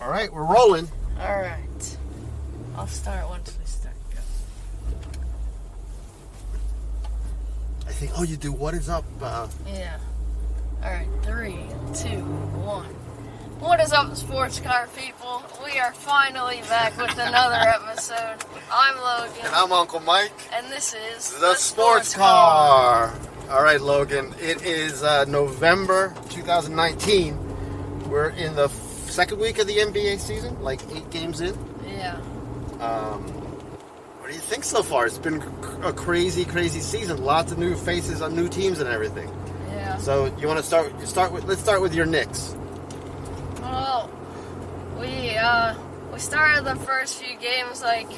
All right, we're rolling. All right. I'll start once we start. Go. I think, oh, you do What Is Up? Yeah. All right, 3, 2, 1. What is up, sports car people? We are finally back with another episode. I'm Logan. And I'm Uncle Mike. And this is The Sports Car. All right, Logan. It is November 2019. We're in the second week of the NBA season, like 8 games in. Yeah. What do you think so far? It's been a crazy, crazy season. Lots of new faces on new teams and everything. Yeah. So you want to let's start with your Knicks. Well, we started the first few games like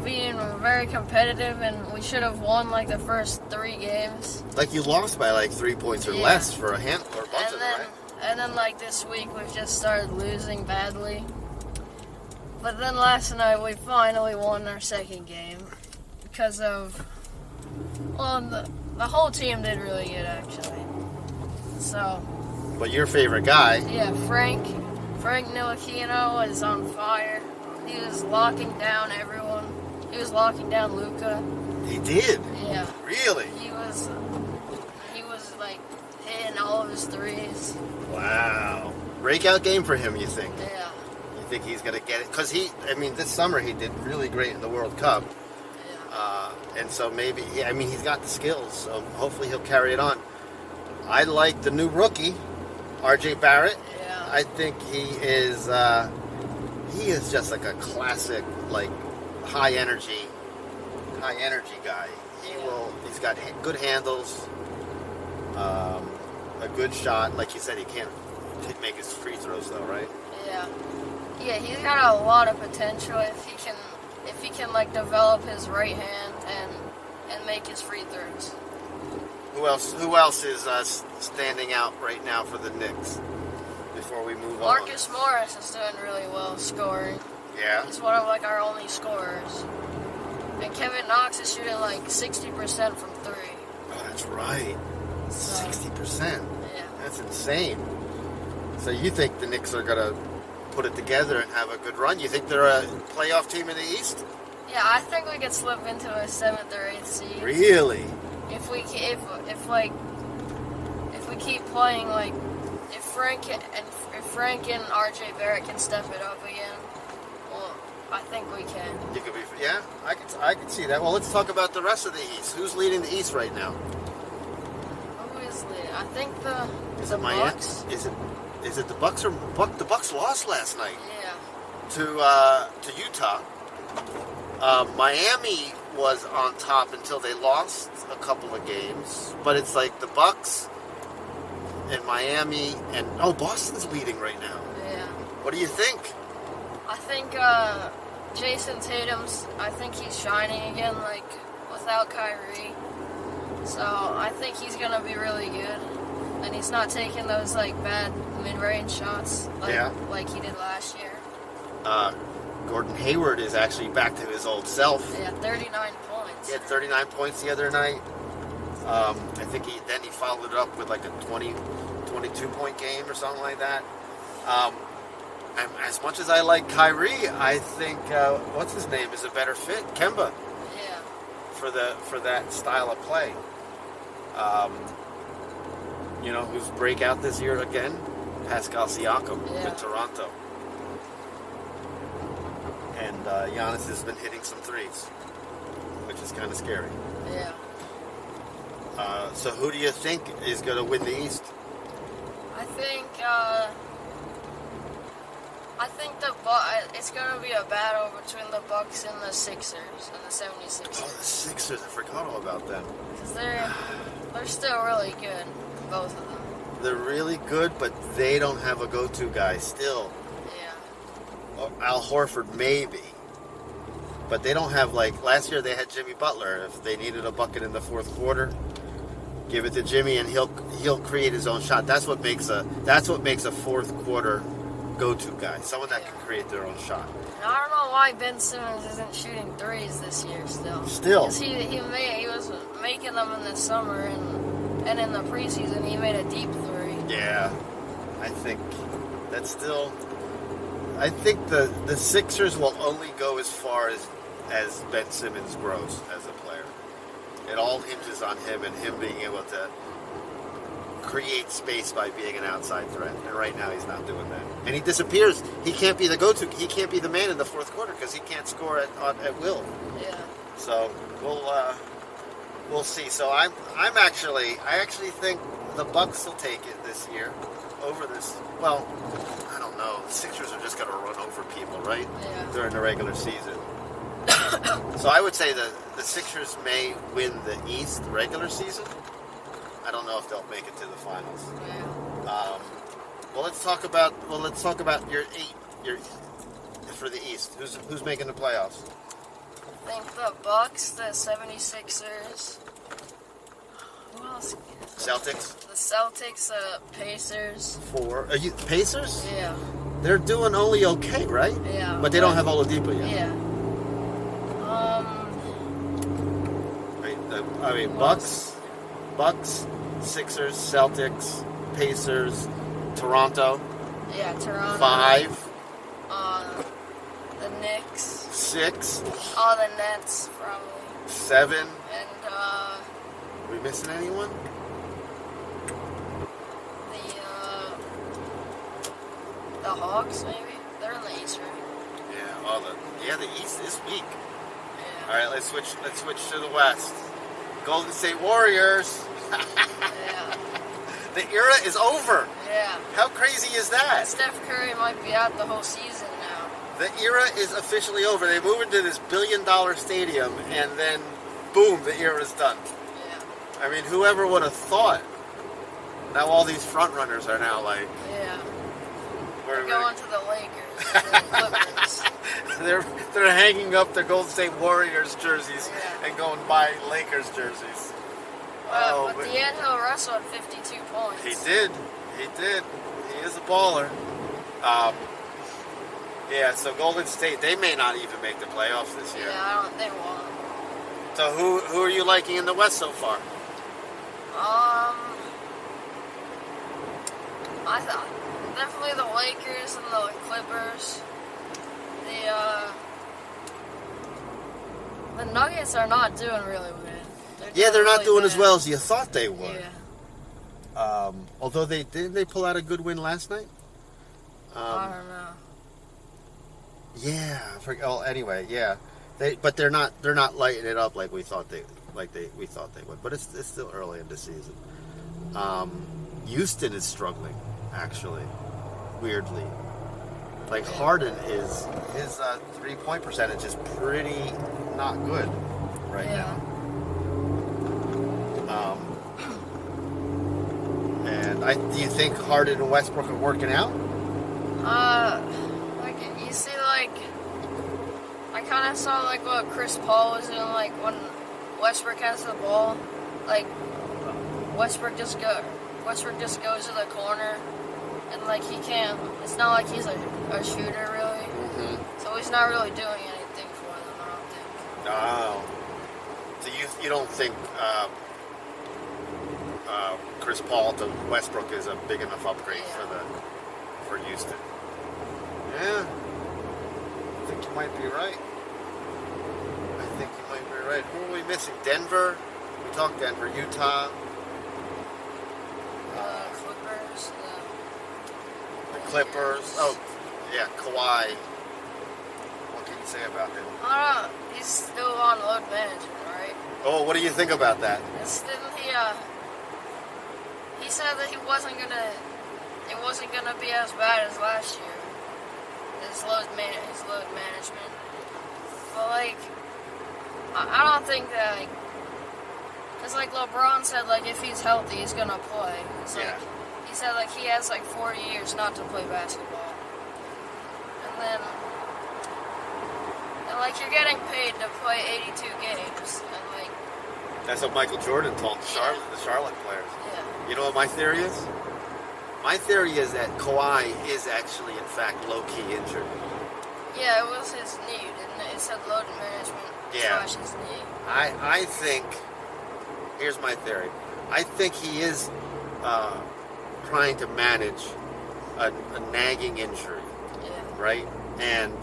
being very competitive, and we should have won like the first 3 games. Like you lost by like 3 points or less for a bunch of them, right? And then like this week we've just started losing badly. But then last night we finally won our second game because of, well, the whole team did really good actually. So. But your favorite guy. Yeah, Frank Ntilikina is on fire. He was locking down everyone. He was locking down Luka. He did? Yeah. Really? He was like hitting all of his threes. Wow. Breakout game for him, you think? Yeah. You think he's going to get it? Because this summer he did really great in the World Cup. Yeah. And so maybe, he's got the skills, so hopefully he'll carry it on. I like the new rookie, R.J. Barrett. Yeah. I think he is just like a classic, like high energy guy. He's got good handles, a good shot. Like you said, he can't make his free throws though, right? Yeah. Yeah, he's got a lot of potential if he can like develop his right hand and make his free throws. Who else is standing out right now for the Knicks before we move on? Marcus Morris is doing really well scoring. Yeah. He's one of like our only scorers. And Kevin Knox is shooting like 60% from 3. Oh, that's right. 60%. Yeah. That's insane. So you think the Knicks are gonna put it together and have a good run? You think they're a playoff team in the East? Yeah, I think we could slip into a 7th or 8th seed. Really? If we keep playing like if Frank and RJ Barrett can step it up again, well, I think we can. You could be, yeah. I could see that. Well, let's talk about the rest of the East. Who's leading the East right now? Who is leading? I think the Bucks. Is it the Bucks or the Bucks lost last night? Yeah. To Utah. Miami was on top until they lost a couple of games, but it's like the Bucks and Miami and Boston's leading right now. Yeah. What do you think? I think Jason Tatum's. I think he's shining again, like without Kyrie. So I think he's gonna be really good, and he's not taking those like bad mid-range shots like he did last year. Gordon Hayward is actually back to his old self. Yeah, 39 points. He had 39 points the other night. I think he followed it up with like a 22-point game or something like that. And as much as I like Kyrie, I think what's his name is a better fit, Kemba. Yeah. For that style of play. Who's breakout this year again? Pascal Siakam with Toronto. And Giannis has been hitting some threes, which is kind of scary. Yeah. So who do you think is going to win the East? I think it's going to be a battle between the Bucks and the Sixers and the 76ers. Oh, the Sixers! I forgot all about them. Because they're still really good, both of them. They're really good, but they don't have a go-to guy still. Yeah. Al Horford maybe, but they don't have last year they had Jimmy Butler. If they needed a bucket in the fourth quarter, give it to Jimmy and he'll create his own shot. That's what makes a fourth quarter go-to guy, someone that can create their own shot. And I don't know why Ben Simmons isn't shooting threes this year still. Still, he was making them in the summer and in the preseason he made a deep three. Yeah, I think that's still I think the Sixers will only go as far as Ben Simmons grows as a player. It all hinges on him and him being able to create space by being an outside threat. And right now he's not doing that. And he disappears. He can't be the go-to. He can't be the man in the fourth quarter because he can't score at will. Yeah. So we'll see. So I actually think the Bucks will take it this year over this. Well, I don't know. The Sixers are just going to run over people, right? Yeah. During the regular season. So I would say the Sixers may win the East regular season. I don't know if they'll make it to the finals. Yeah. Well, let's talk about your for the East. Who's making the playoffs? I think the Bucks, the 76ers. Who else? Celtics. The Celtics, the Pacers. Are you Pacers? Yeah. They're doing only okay, right? Yeah. But they don't have Oladipo yet. Yeah. I mean, Bucks, Sixers, Celtics, Pacers, Toronto. Yeah, Toronto. 5. The Knicks. 6. Oh, the Nets, probably. 7. And, Are we missing anyone? the Hawks, maybe? They're in the East, right? Yeah, the East is weak. Yeah. All right, let's switch to the West. Golden State Warriors. Yeah. The era is over. Yeah. How crazy is that? Steph Curry might be out the whole season now. The era is officially over. They move into this billion-dollar stadium, and then, boom, the era is done. Yeah. I mean, whoever would have thought? Now all these front runners are now like, Yeah. we're Going to the Lakers and the Clippers. they're hanging up their Golden State Warriors jerseys Yeah. and going buy Lakers jerseys. But D'Angelo Russell had 52 points. He did. He is a baller. Yeah, so Golden State, they may not even make the playoffs this year. Yeah, they won't. So who are you liking in the West so far? I thought definitely the Lakers and the Clippers. The Nuggets are not doing really good. They're not really doing as bad. well as you thought they would. Yeah. Although didn't they pull out a good win last night? I don't know. Yeah. Anyway, yeah. They're not lighting it up like we thought they would. But it's still early in the season. Houston is struggling, actually. Weirdly, like Harden his 3-point percentage is pretty not good right now. And do you think Harden and Westbrook are working out? Like you see, like I kind of saw like what Chris Paul was doing, like when Westbrook has the ball, like Westbrook just goes to the corner, and like he can't. It's not like he's a shooter really, so he's not really doing anything for them. I don't think. Oh, so you don't think Chris Paul to Westbrook is a big enough upgrade for Houston? Yeah, I think you might be right. Who are we missing? Denver. We talked Denver, Utah. Clippers. The Clippers. Oh, yeah, Kawhi. What can you say about him? I don't know. He's still on load management, right? Oh, what do you think about that? Didn't he? He said that it wasn't gonna be as bad as last year. His load management. But like, I don't think that. Cause like LeBron said, like if he's healthy, he's gonna play. Like, he said like he has like 40 years not to play basketball, and like you're getting paid to play 82 games, and like. That's what Michael Jordan told the Charlotte players. Yeah. You know what my theory is? My theory is that Kawhi is actually, in fact, low-key injured. Yeah, it was his knee, didn't it? It said load management / his knee. I think, here's my theory. I think he is trying to manage a nagging injury. Yeah. right? And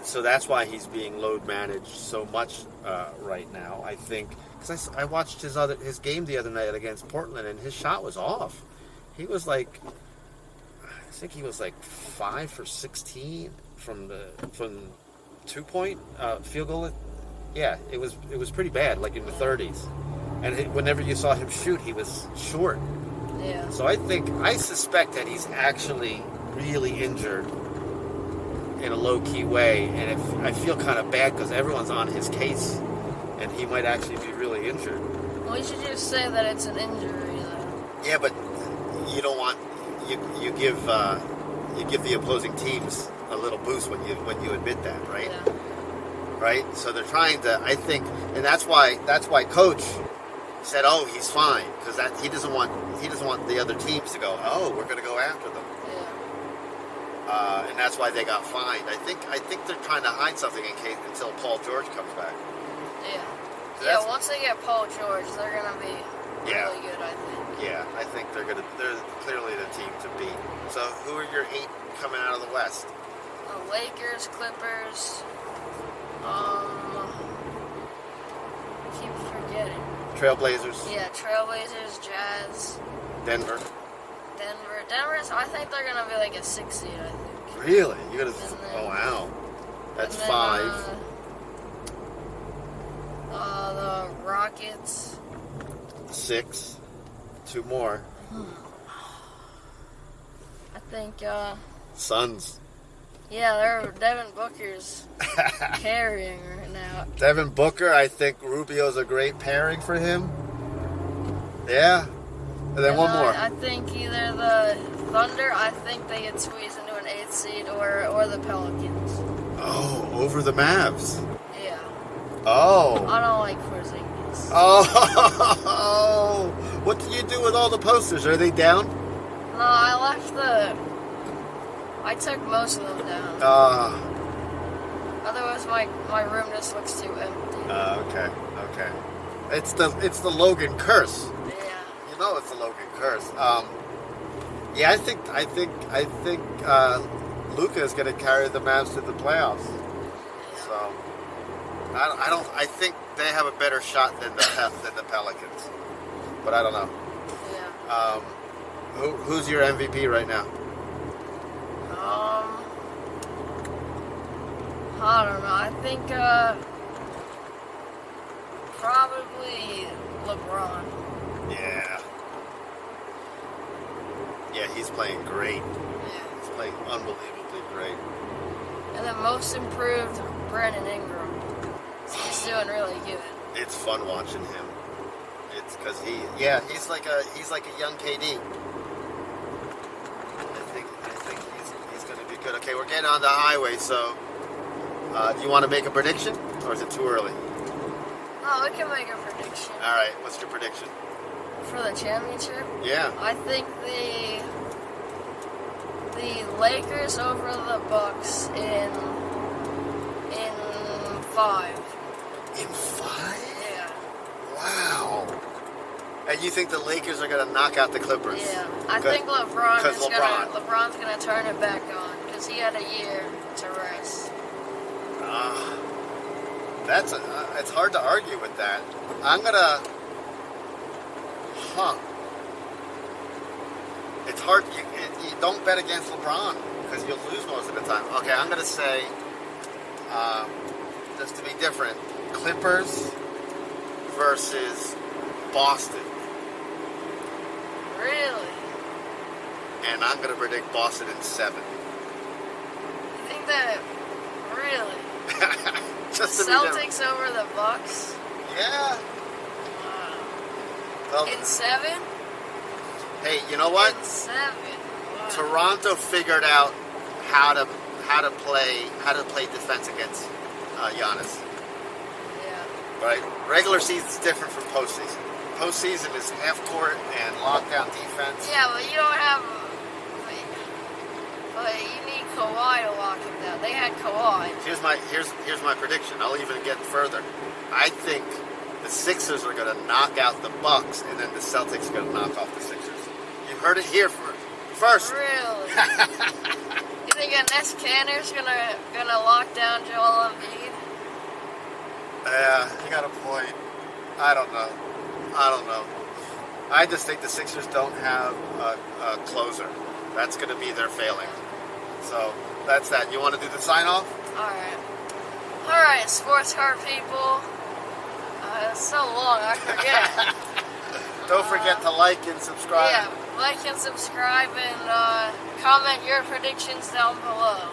so that's why he's being load managed so much right now. I think because I watched his game the other night against Portland, and his shot was off. He was like, I think he was like 5 for 16 from 2-point field goal. Yeah, it was pretty bad, like in the 30s. And whenever you saw him shoot, he was short. Yeah. So I suspect that he's actually really injured in a low-key way, and I feel kind of bad because everyone's on his case, and he might actually be really injured. Well, you should just say that it's an injury, though. Yeah, but you don't want you give the opposing teams a little boost when you admit that, right? Yeah. Right. So they're trying to, I think, and that's why Coach said, "Oh, he's fine," because he doesn't want the other teams to go, "Oh, we're going to go after them." And that's why they got fined. I think they're trying to hide something until Paul George comes back. Yeah. So Yeah. Once they get Paul George, they're gonna be Yeah. really good, I think. Yeah, I think they're clearly the team to beat. So who are your 8 coming out of the West? The Lakers, Clippers. Keep forgetting. Trailblazers, Yeah, Trailblazers, Jazz, Denver. Denver's. I think they're gonna be like a 6 seed. I think. Really? You got to? And then- Oh wow, that's And then, 5. The Rockets. 6. 2 more. I think. Suns. Yeah, Devin Booker's carrying right now. Devin Booker. I think Rubio's a great pairing for him. Yeah. And then one more. I think either the Thunder. I think they could squeeze into an 8th seed, or the Pelicans. Oh, over the Mavs. Yeah. Oh. I don't like Porzingis. Oh. What do you do with all the posters? Are they down? No, I took most of them down. Otherwise, my room just looks too empty. Okay. It's the Logan curse. Yeah. You know it's the Logan curse. Yeah, I think Luka is going to carry the Mavs to the playoffs. So I think they have a better shot than the Pelicans, but I don't know. Yeah. Who's your MVP right now? I don't know. I think probably LeBron. Yeah, he's playing great. Yeah. He's playing unbelievably great. And the most improved Brandon Ingram. He's doing really good. It's fun watching him. It's because he's like a young KD. I think he's going to be good. Okay, we're getting on the highway. So, do you want to make a prediction, or is it too early? Oh, we can make a prediction. All right, what's your prediction? For the championship? Yeah. I think the Lakers over the Bucks in 5. In 5? Yeah. Wow. And you think the Lakers are going to knock out the Clippers? Yeah. I think LeBron's LeBron. gonna turn it back on because he had a year to rest. It's hard to argue with that. I'm gonna. It's hard. You don't bet against LeBron because you'll lose most of the time. Okay, I'm gonna say, just to be different, Clippers versus Boston. Really? And I'm gonna predict Boston in 7. You think that? Really? Just to be different. Celtics over the Bucks? Yeah. Wow. Well, In 7? hey, you know what? In 7. Wow. Toronto figured out how to play defense against Giannis. Yeah. Right? Regular season's different from postseason. Postseason is half court and lockdown defense. Yeah, but you don't have. But you need Kawhi to lock him down. They had Kawhi. Here's my prediction. I'll even get further. I think the Sixers are going to knock out the Bucks, and then the Celtics are going to knock off the Sixers. You heard it here first. Really? think Enes Kanter's gonna lock down Joel Embiid? Yeah, you got a point. I don't know. I just think the Sixers don't have a closer. That's going to be their failing. So that's that. You want to do the sign off? All right, sports car people. It's so long, I forget. Don't forget to like and subscribe. Yeah, like and subscribe and comment your predictions down below.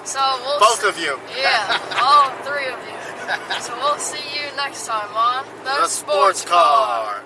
So we'll Both of you. Yeah, all three of you. So we'll see you next time on The Sports Car.